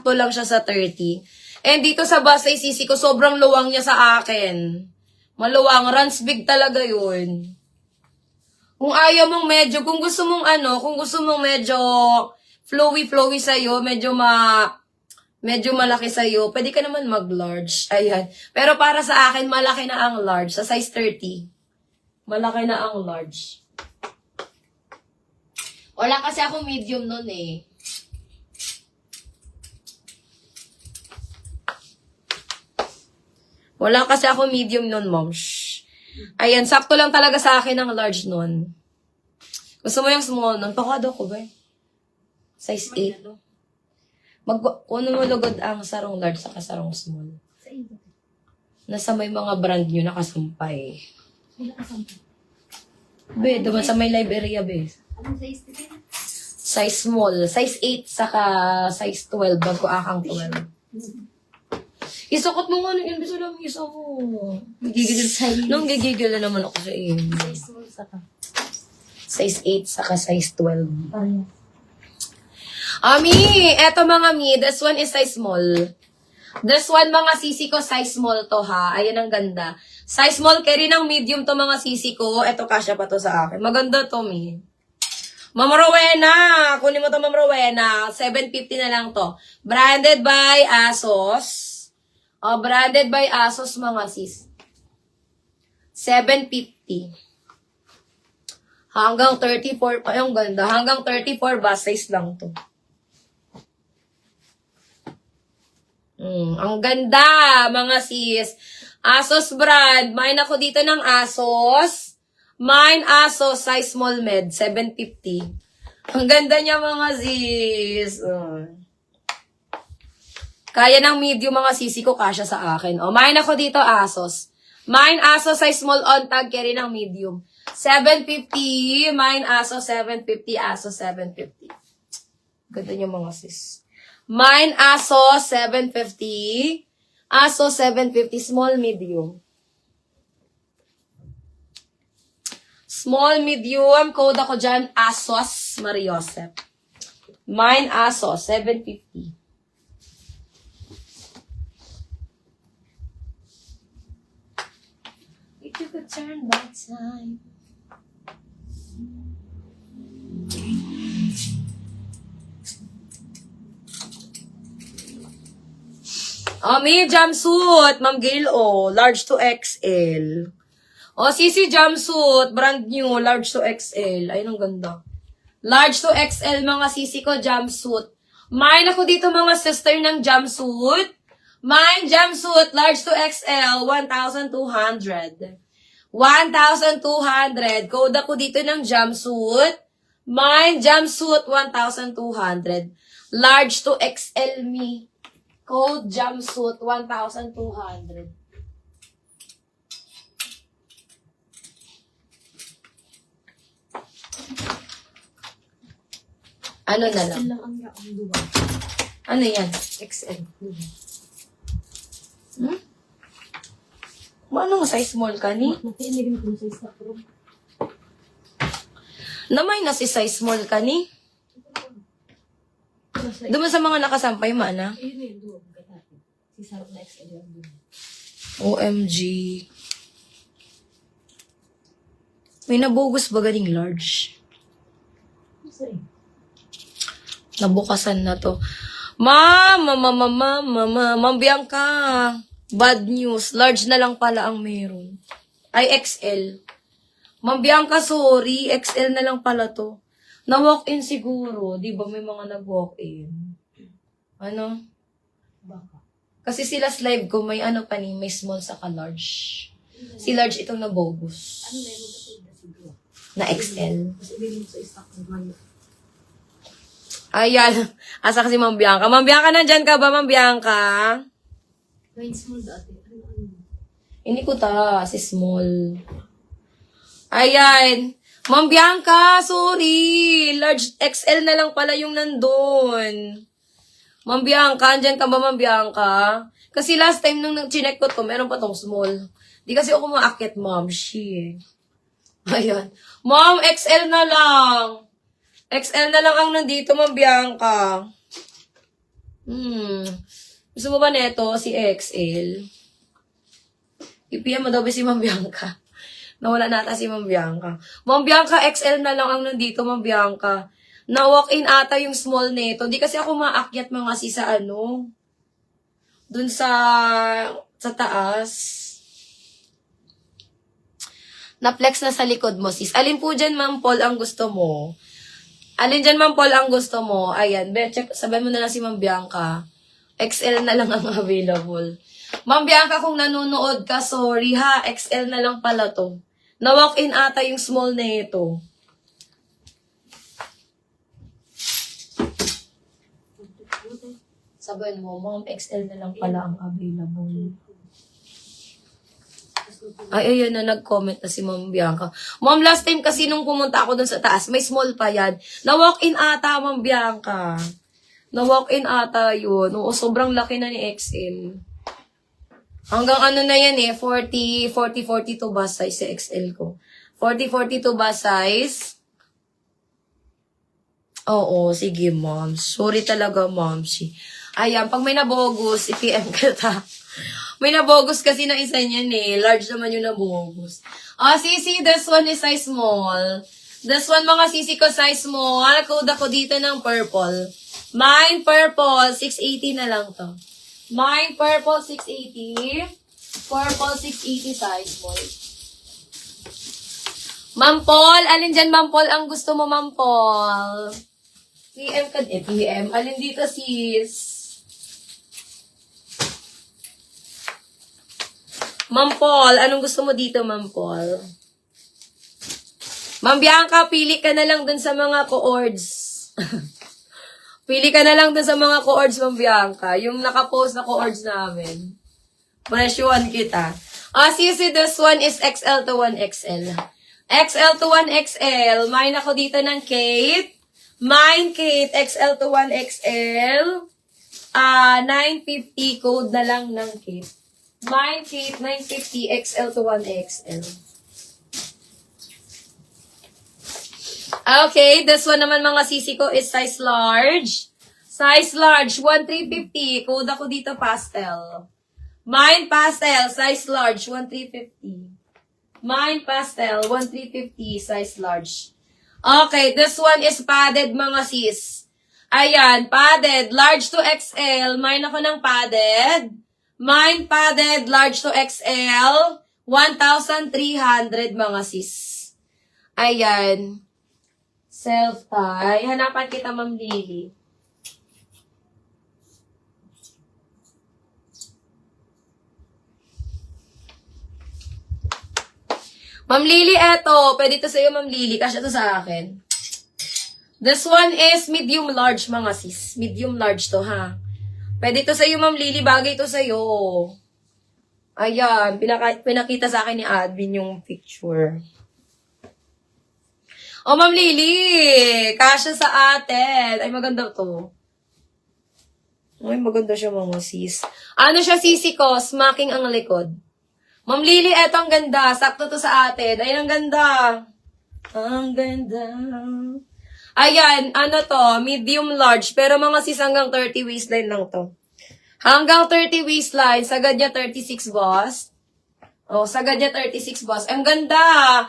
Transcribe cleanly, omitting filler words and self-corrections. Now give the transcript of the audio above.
sakto lang siya sa 30. And dito sa bust size sisi ko, sobrang luwang niya sa akin. Maluwang, runs big talaga yun. Kung ayaw mong medyo, kung gusto mong medyo flowy sa'yo, medyo malaki sa'yo, pwede ka naman mag-large. Ayan. Pero para sa akin, malaki na ang large. Sa size 30. Malaki na ang large. Wala kasi ako medium nun eh. Wala kasi ako medium nun, mom. Shh. Ayan, sakto lang talaga sa akin ang large nun. Gusto mo yung small nun? Pakado ko ba? Size 8. Kuno mo lugod ang sarong large sa sarong small. Nasa may mga brand nyo nakasampay. Be, doon sa may live area, be. Anong size din? Size small. Size 8 saka size 12. Bago akang 12. Isukot mo nga yung imbis lang isa mo. Gigigil na naman ako sa iyo. Size small saka. Size 8 saka size 12. Ami, eto mga mi, this one is size small. This one mga sisi ko, size small to ha. Ayan ang ganda. Size small, carry ng medium to mga sisi ko. Eto kasya pa to sa akin. Maganda to mi. Ma'am Rowena, kunin mo to Ma'am Rowena. 750 na lang to. Branded by ASOS. Branded by ASOS mga sis. 750. Hanggang 34. Ay, ang ganda. Hanggang 34 bust size lang to. Ang ganda, mga sis. ASOS brand. Mine ako dito ng ASOS. Mine ASOS size small med. 750. Ang ganda niya, mga sis. Kaya ng medium mga sisi ko, kasya sa akin. Mine ako dito, ASOS. Mine ASOS size small on tag, carry ng medium. 750. Mine ASOS 750. ASOS 750. Ganda niyo mga sis. Mine ASOS 750. ASOS 750. Small, medium. Small, medium. Code ako dyan, ASOS Mariosep. Mine ASOS 750. If you could turn back time. May jumpsuit, Ma'am Gail, large to XL. Sisi jumpsuit, brand new, large to XL. Ayun, ang ganda. Large to XL, mga sisi ko, jumpsuit. Mine ako dito, mga sister ng jumpsuit. Mine jumpsuit, large to XL, 1,200. 1,200. Code ako dito ng jumpsuit. Mine jumpsuit, 1,200. Large to XL me. Code jumpsuit, 1,200. Ano na lang? Ano yan? XL. Anong size small ka ni? Namay na si size small ka ni? Duman sa mga nakasampay, mana? OMG. May nabugus ba ganing large? Nabukasan na to. Ma'am Bianca. Bad news. Large na lang pala ang meron. Ay, XL. Ma'am Bianca, sorry. XL na lang pala to. Na-walk-in siguro. Di ba may mga nag-walk-in? Ano? Baka. Kasi sila live ko, may may small saka large. Si large itong nabogus. Ano meron ka siguro? Na XL. Kasi meron sa stock ng mga. Ayan. Asa kasi Ma'am Bianca. Ma'am Bianca, nandyan ka ba, Ma'am Bianca? May small dati. Ano? Hindi ko si small. Ayan. Ma'am Bianca, sorry. Large XL na lang pala yung nandun. Ma'am Bianca, andyan ka ba, Ma'am Bianca? Kasi last time nung chinek ko to, meron pa tong small. Di kasi ako maakit, Ma'am. Shit. Ayan. Ma'am, XL na lang. XL na lang ang nandito, Ma'am Bianca. Gusto mo ba neto, si XL? I-PM mo daw ba si Ma'am Bianca? Nawala nata si Ma'am Bianca. Ma'am Bianca, XL na lang ang nandito, Ma'am Bianca. Na-walk-in ata yung small neto. Di kasi ako maakyat mga si sa ano. Dun sa taas. Na-flex na sa likod mo, sis. Alin po dyan, Ma'am Paul, ang gusto mo? Alin dyan, Ma'am Paul, ang gusto mo? Ayan, check, sabihin mo na lang si Ma'am Bianca. XL na lang ang available. Ma'am Bianca, kung nanonood ka, sorry ha, XL na lang pala to. Na-walk-in ata yung small na ito. Sabihin mo, Ma'am, XL na lang pala ang available. Ay, ayun na, nag-comment na si Ma'am Bianca. Ma'am, last time kasi nung pumunta ako dun sa taas, may small pa yan. Na-walk-in ata, Ma'am Bianca. Na-walk-in ata yun. Oo, sobrang laki na ni XL. Hanggang ano na yan eh, 42 bus size sa XL ko. 42 bus size. Oo, sige, Ma'am. Sorry talaga, Ma'am. Ayan, pag may nabogus, i-PM ka ta. May nabogus kasi na isa niyan eh. Large naman yung nabogus. Sisi, this one is size small. This one, mga sisi ko, size small. Code ako dito ng purple. Mine purple, 680 na lang to. Mine purple, 680. Purple, 680 size small. Ma'am Paul, alin dyan, Ma'am Paul, ang gusto mo, Ma'am Paul? PM ka, PM. Alin dito, sis? Ma'am Paul, anong gusto mo dito, Ma'am Paul? Ma'am Bianca, pili ka na lang dun sa mga co-ords. Pili ka na lang dun sa mga co-ords, Ma'am Bianca. Yung nakapost na co-ords namin. Presyuhan kita. Sisi, this one is XL to 1XL. XL to 1XL. Mine ako dito ng Kate. Mine, Kate, XL to 1XL. 950 code na lang ng Kate. Mine, Kate, 950 XL to 1XL. Okay, this one naman mga sisi ko is size large. Size large, 1350. Code ako dito pastel. Mine pastel, size large, 1350. Mine pastel, 1350, size large. Okay, this one is padded mga sis. Ayan, padded, large to XL. Mine ako ng padded. Mine padded, large to XL, 1,300 mga sis. Ayan. Self-tie. Hanapan kita, Ma'am Lily. Ma'am Lily, eto. Pwede to sa'yo, Ma'am Lily. Kasya to sa akin. This one is medium large mga sis. Medium large to, ha? Pwede to sa'yo, Ma'am Lily. Bagay to sa'yo. Ayan. Pinakita sa akin ni admin yung picture. Oh, Ma'am Lily. Kasya sa atin. Ay, maganda to. Ay, maganda siya, mga sis. Ano siya, sisi ko? Smacking ang likod. Ma'am Lily, eto ang ganda. Sakto to sa atin. Ay, ang ganda. Ang ganda. Ayan, ano to, medium large, pero mga sis hanggang 30 waistline lang to. Hanggang 30 waistline, sagad niya 36 boss. Oh, sagad niya 36 boss. Ang ganda!